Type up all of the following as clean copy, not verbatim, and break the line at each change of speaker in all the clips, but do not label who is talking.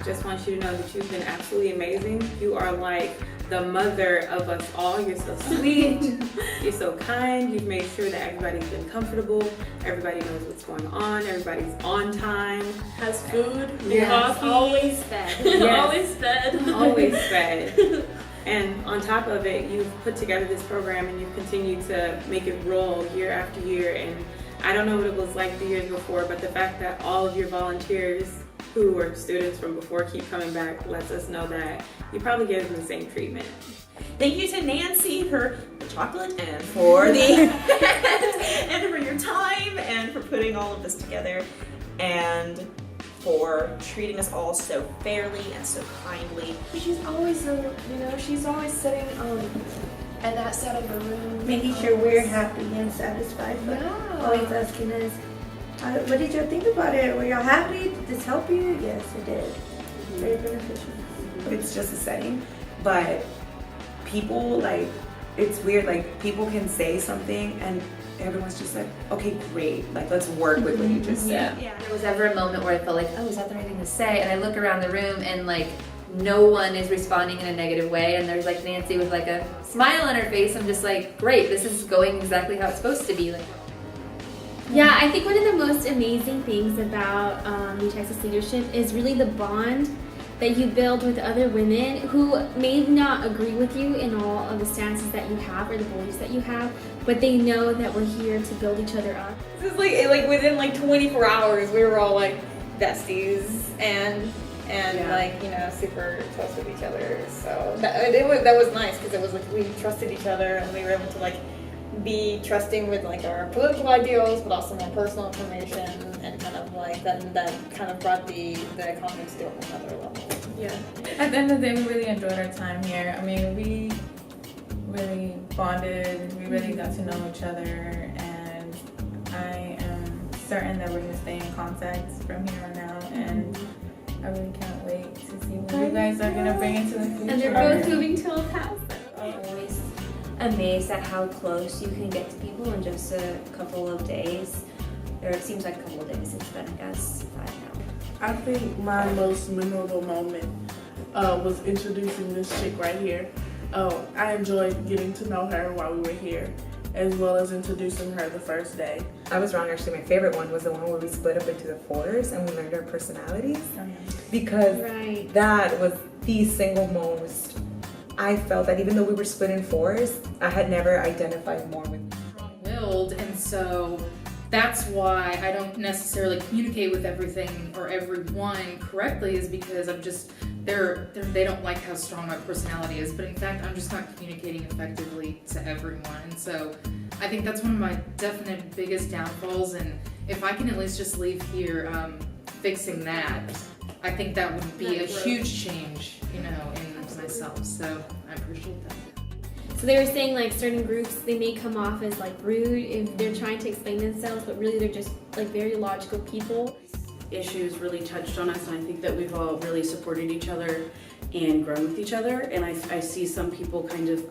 just want you to know that you've been absolutely amazing. You are like the mother of us all. You're so sweet. You're so kind. You've made sure that everybody's been comfortable. Everybody knows what's going on. Everybody's on time.
Has food.
Yes.
Coffee.
Always fed.
Yes.
Always fed.
Always fed. And on top of it, you've put together this program and you've continued to make it roll year after year. And I don't know what it was like the years before, but the fact that all of your volunteers who were students from before keep coming back lets us know that you probably gave them the same treatment.
Thank you to Nancy for the chocolate and for the and for your time and for putting all of this together and for treating us all so fairly and so kindly.
She's always so, she's always sitting at that side of the room.
Making sure we're happy and satisfied, but
Yeah.
always asking us, what did you think about it? Were y'all happy? Did this help you? Yes, it did. Very beneficial.
It's just a setting, but people, like, it's weird, like, people can say something and everyone's just like, okay, great, like, let's work with what you just said.
Yeah.
There was ever a moment where I felt like, oh, is that the right thing to say? And I look around the room and like no one is responding in a negative way, and there's like Nancy with like a smile on her face. I'm just like, great, this is going exactly how it's supposed to be. Like,
Yeah, I think one of the most amazing things about New Texas leadership is really the bond that you build with other women who may not agree with you in all of the stances that you have or the beliefs that you have, but they know that we're here to build each other up.
This is like within like 24 hours, we were all like besties and like, super close with each other. So that was nice because it was like we trusted each other and we were able to like be trusting with like our political ideals, but also my personal information, and kind of like that kind of brought the confidence to a whole other level.
Yeah. At the end of the day, we really enjoyed our time here. I mean, we really bonded. We really got to know each other, and I am certain that we're gonna stay in contact from here on out. And I really can't wait to see what you guys are gonna bring into the future.
And they're both moving to El Paso.
I'm always amazed at how close you can get to people in just a couple of days. Or it seems like a couple of days. It's been, I guess, 5 now.
I think my most memorable moment was introducing this chick right here. I enjoyed getting to know her while we were here, as well as introducing her the first day.
I was wrong, actually. My favorite one was the one where we split up into the fours and we learned our personalities. Because that was the single most I felt that even though we were split in fours, I had never identified more with
strong-willed, and so that's why I don't necessarily communicate with everything or everyone correctly, is because I'm just they don't like how strong my personality is, but in fact I'm just not communicating effectively to everyone. And so I think that's one of my definite biggest downfalls, and if I can at least just leave here fixing that, I think that would be a huge change, in myself. So I appreciate that.
So they were saying like certain groups, they may come off as like rude if they're trying to explain themselves, but really they're just like very logical people.
Issues really touched on us, and I think that we've all really supported each other and grown with each other. And I see some people kind of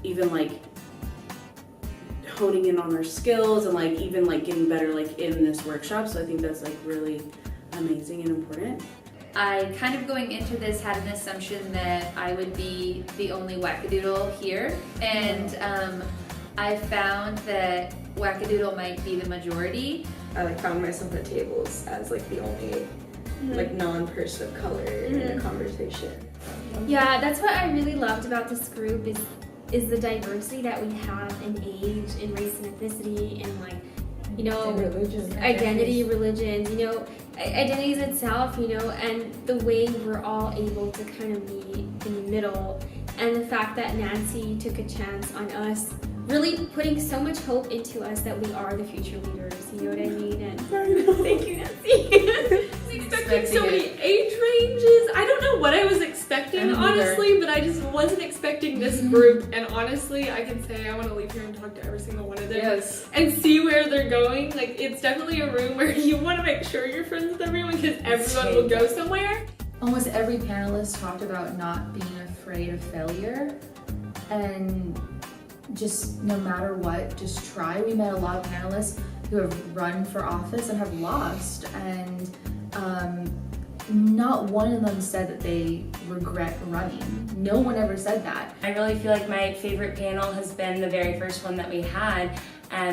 even like honing in on their skills and like even like getting better like in this workshop. So I think that's like really amazing and important.
I kind of going into this had an assumption that I would be the only wackadoodle here, and I found that wackadoodle might be the majority.
I like found myself at tables as like the only like non-person of color in the conversation.
Yeah, that's what I really loved about this group is the diversity that we have in age, in race and ethnicity, and like, identity, religions, identities itself, and the way we're all able to kind of meet in the middle. And the fact that Nancy took a chance on us, really putting so much hope into us that we are the future leaders, you know what I mean? And thank you, Nancy.
Expecting so many age ranges. I don't know what I was expecting, honestly, but I just wasn't expecting this group. And honestly, I can say I want to leave here and talk to every single one of them and see where they're going. Like, it's definitely a room where you want to make sure you're friends with everyone, because everyone will go somewhere.
Almost every panelist talked about not being afraid of failure, and just no matter what, just try. We met a lot of panelists who have run for office and have lost, and not one of them said that they regret running. No one ever said that.
I really feel like my favorite panel has been the very first one that we had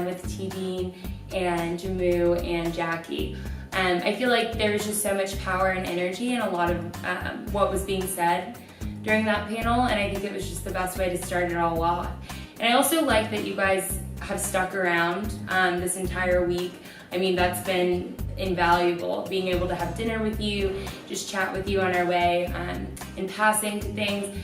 with T-Bean and Jamu and Jackie. I feel like there was just so much power and energy in a lot of what was being said during that panel, and I think it was just the best way to start it all off. And I also like that you guys have stuck around this entire week. I mean, that's been invaluable, being able to have dinner with you, just chat with you on our way, in passing to things.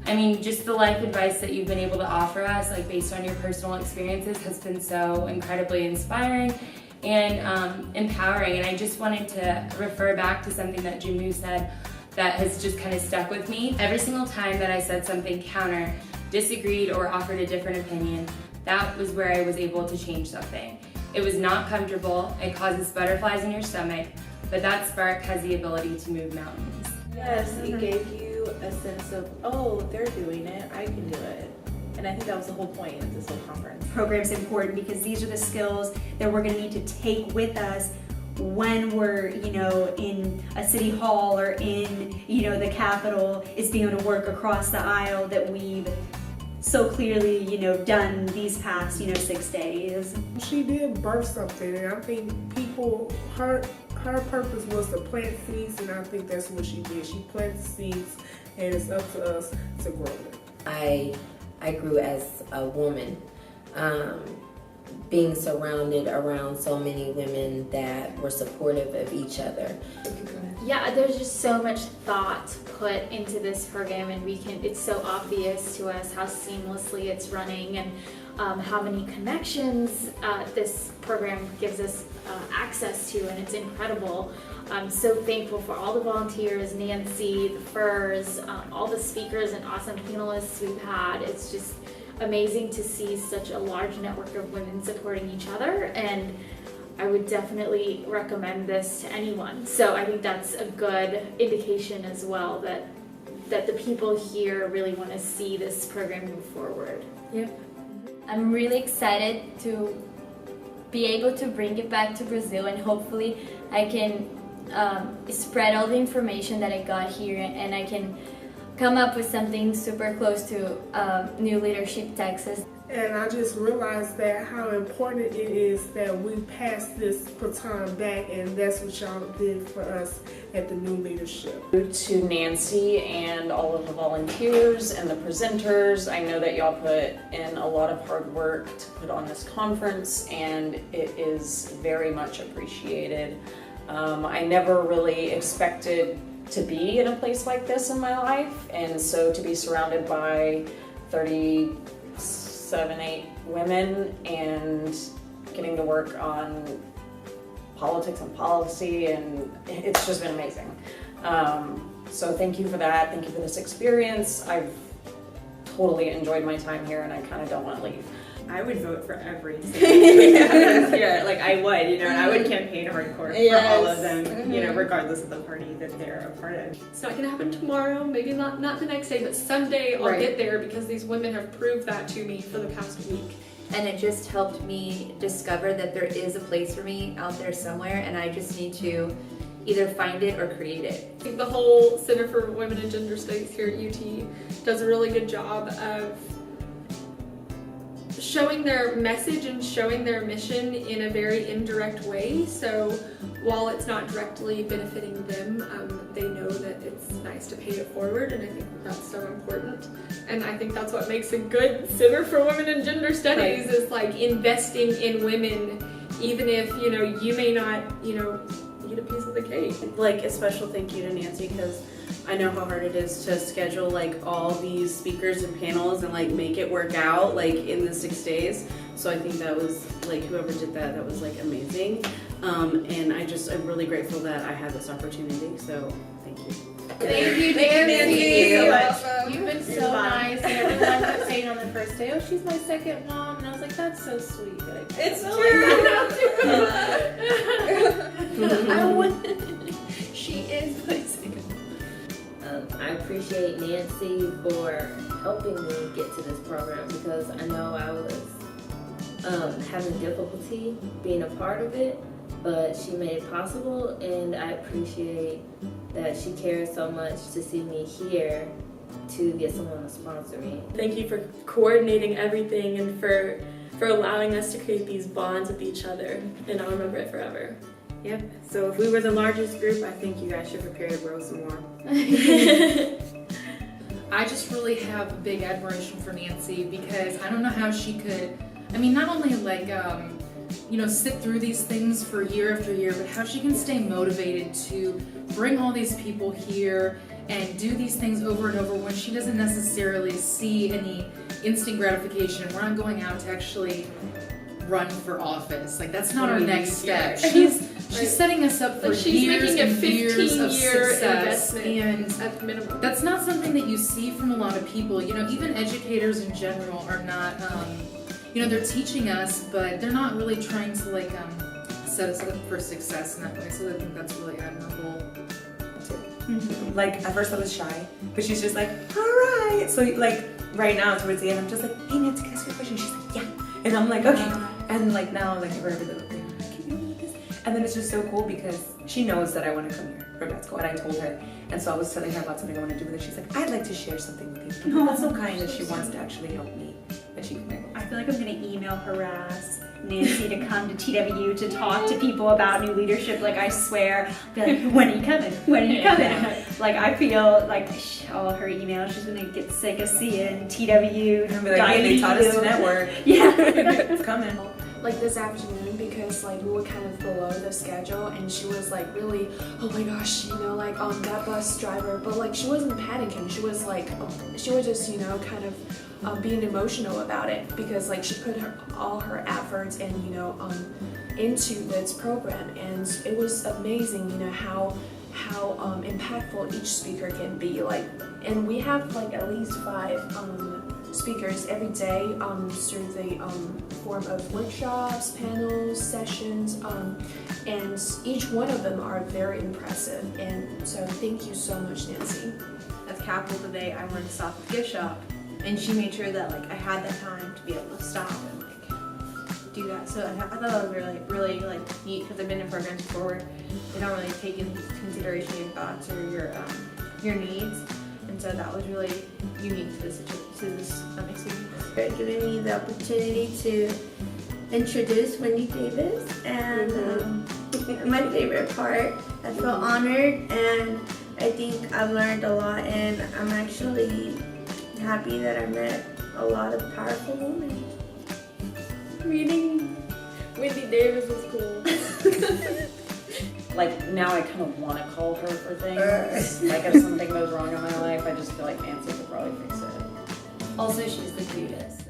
I mean, just the life advice that you've been able to offer us, like based on your personal experiences, has been so incredibly inspiring and empowering. And I just wanted to refer back to something that Jamu said that has just kind of stuck with me. Every single time that I said something counter, disagreed, or offered a different opinion, that was where I was able to change something. It was not comfortable, it causes butterflies in your stomach, but that spark has the ability to move mountains.
Yes, it gave you a sense of, oh, they're doing it, I can do it. And I think that was the whole point of this whole conference.
Program's important because these are the skills that we're going to need to take with us when we're, in a city hall or in, the Capitol, is being able to work across the aisle that we've so clearly, done these past, 6 days.
She did birth something, and I think her purpose was to plant seeds, and I think that's what she did. She planted seeds, and it's up to us to grow them.
I grew as a woman, being surrounded around so many women that were supportive of each other.
Yeah, there's just so much thought put into this program, and it's so obvious to us how seamlessly it's running and how many connections this program gives us access to, and it's incredible. I'm so thankful for all the volunteers, Nancy, the Furs, all the speakers and awesome panelists we've had. It's just amazing to see such a large network of women supporting each other, and I would definitely recommend this to anyone. So I think that's a good indication as well that the people here really want to see this program move forward.
Yep. I'm really excited to be able to bring it back to Brazil, and hopefully I can spread all the information that I got here, and I can come up with something super close to New Leadership Texas.
And I just realized that how important it is that we pass this baton back, and that's what y'all did for us at the New Leadership.
To Nancy and all of the volunteers and the presenters, I know that y'all put in a lot of hard work to put on this conference, and it is very much appreciated. I never really expected to be in a place like this in my life, and so to be surrounded by 8 women and getting to work on politics and policy, and it's just been amazing. So thank you for that. Thank you for this experience. I've totally enjoyed my time here, and I kind of don't want to leave.
I would vote for every single here. Like I would, and I would campaign hardcore for all of them, regardless of the party that they're a part of.
It's not gonna happen tomorrow, maybe not the next day, but someday I'll get there, because these women have proved that to me for the past week.
And it just helped me discover that there is a place for me out there somewhere, and I just need to either find it or create it.
I think the whole Center for Women and Gender Studies here at UT does a really good job of showing their message and showing their mission in a very indirect way. So while it's not directly benefiting them, they know that it's nice to pay it forward, and I think that's so important. And I think that's what makes a good Center for Women and Gender Studies is like investing in women, even if you may not eat a piece of the cake.
Like a special thank you to Nancy, because I know how hard it is to schedule like all these speakers and panels and like make it work out like in the 6 days. So I think that was like whoever did that was like amazing. And I'm really grateful that I had this opportunity. So thank you.
Thank you, Nancy. So much. You've been so nice, and everyone kept saying on the first day, "Oh, she's my second mom," and I was like, "That's so sweet." But
It's
true.
She is my second mom. I appreciate Nancy for helping me get to this program, because I know I was having difficulty being a part of it, but she made it possible, and I appreciate that she cares so much to see me here to get someone to sponsor me.
Thank you for coordinating everything and for allowing us to create these bonds with each other, and I'll remember it forever.
Yep. So if we were the largest group, I think you guys should prepare to grow some more.
I just really have big admiration for Nancy because I don't know how she could, I mean, not only like, sit through these things for year after year, but how she can stay motivated to bring all these people here and do these things over and over when she doesn't necessarily see any instant gratification. We're not going out to actually run for office. Like, that's not our next step. She's setting us up for years and years of success, and
at minimum.
That's not something that you see from a lot of people. Even educators in general are not, they're teaching us, but they're not really trying to set us up for success in that way. So I think that's really admirable.
Like, at first I was shy, but she's just like, all right. So like right now towards the end, I'm just like, hey Nancy, can I ask you a question? She's like, yeah. And I'm like, okay. And like now, like wherever the thing, can you do this? And then it's just so cool because she knows that I want to come here for grad school, and I told her. And so I was telling her about something I want to do with her. She's like, I'd like to share something with you. That's so kind that she wants to actually help me. And she can.
I feel like I'm gonna email harass Nancy to come to TWU to talk to people about new leadership. Like, I swear, be like, when are you coming? When are you coming? Like, I feel like all her emails, she's gonna get sick of seeing TWU.
And be like, hey, they taught us to network.
Yeah.
It's coming.
Like this afternoon, because like we were kind of below the schedule, and she was like really, oh my gosh, that bus driver, but like she wasn't panicking. She was like, she was just kind of being emotional about it, because like she put all her efforts and into this program, and it was amazing how impactful each speaker can be. And we have at least 5 speakers every day through the form of workshops, panels, sessions, and each one of them are very impressive. And so thank you so much, Nancy.
At Capital today, I wanted to stop at the gift shop, and she made sure that I had that time to be able to stop and do that. So I thought that was really neat, because I've been in programs before where they don't really take into consideration your thoughts or your needs. And so that was really unique to this experience.
For giving me the opportunity to introduce Wendy Davis, and my favorite part, I feel honored, and I think I've learned a lot, and I'm actually happy that I met a lot of powerful women.
Meeting Wendy Davis was cool.
Now I kind of want to call her for things. If something goes wrong in my life, I just feel like Nancy could probably fix it.
Also, she's the cutest.